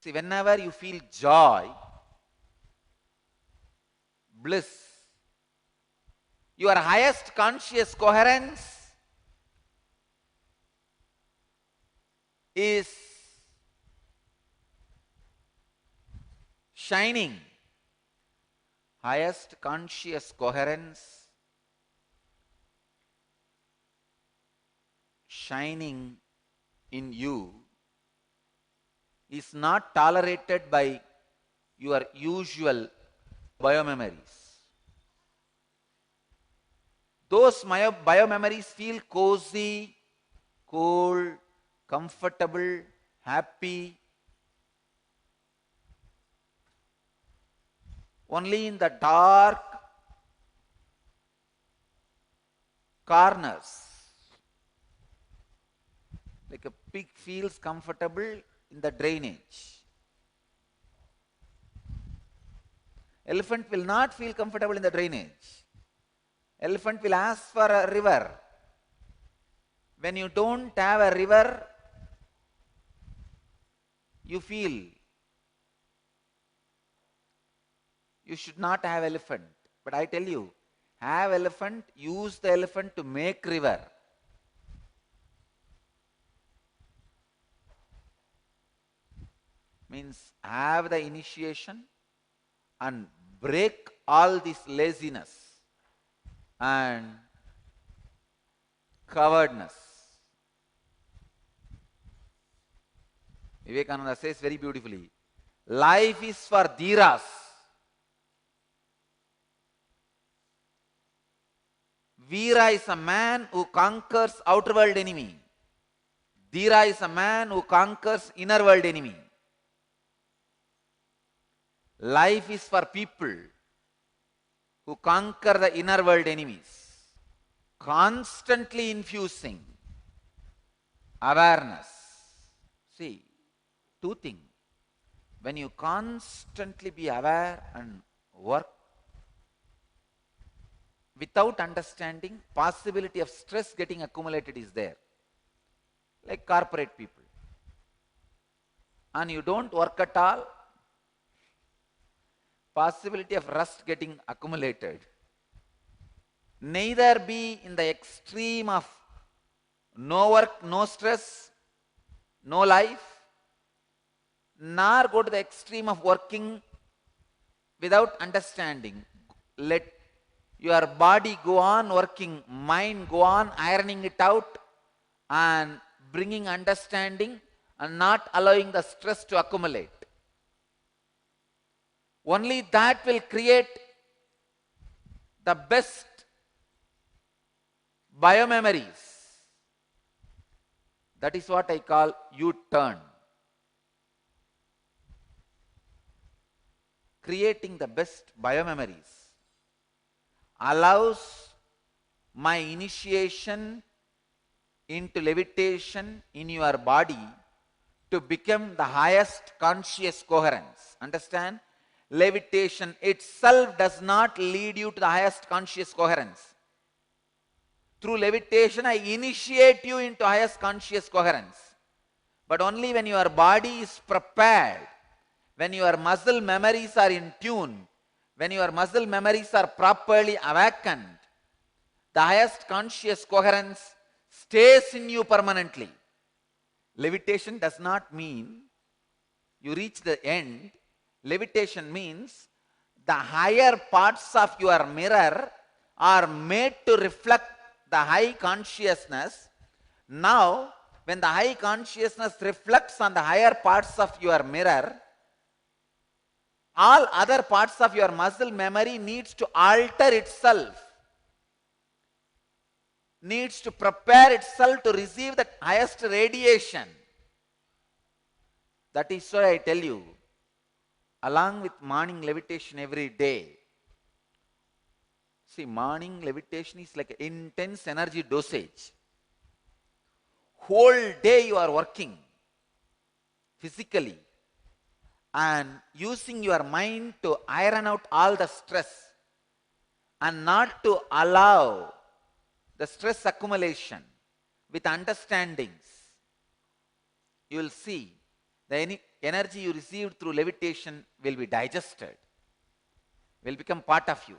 See, whenever you feel joy, bliss, your highest conscious coherence is shining. Highest conscious coherence shining in you is not tolerated by your usual biomemories. Those biomemories feel cozy, cold, comfortable, happy. Only in the dark corners, like a pig feels comfortable in the drainage. Elephant will not feel comfortable in the drainage. Elephant will ask for a river. When you don't have a river, you feel you should not have elephant. But I tell you, have elephant, use the elephant to make river. Means have the initiation and break all this laziness and cowardness. Vivekananda says very beautifully, life is for dhiras. Veera is a man who conquers outer world enemy. Dhira is a man who conquers inner world enemy. Life is for people who conquer the inner world enemies, constantly infusing awareness. See, two things. When you constantly be aware and work without understanding, possibility of stress getting accumulated is there. Like corporate people. And you don't work at all, possibility of rust getting accumulated. Neither be in the extreme of no work, no stress, no life, nor go to the extreme of working without understanding. Let your body go on working, mind go on ironing it out and bringing understanding and not allowing the stress to accumulate. Only that will create the best biomemories. That is what I call U-turn. Creating the best biomemories allows my initiation into levitation in your body to become the highest conscious coherence. Understand? Levitation itself does not lead you to the highest conscious coherence. Through levitation, I initiate you into highest conscious coherence. But only when your body is prepared, when your muscle memories are in tune, when your muscle memories are properly awakened, the highest conscious coherence stays in you permanently. Levitation does not mean you reach the end. Levitation means the higher parts of your mirror are made to reflect the high consciousness. Now, when the high consciousness reflects on the higher parts of your mirror, all other parts of your muscle memory needs to alter itself, needs to prepare itself to receive the highest radiation. That is why I tell you, along with morning levitation every day, see, morning levitation is like intense energy dosage. Whole day you are working physically and using your mind to iron out all the stress and not to allow the stress accumulation with understandings. You will see energy you received through levitation will be digested, will become part of you.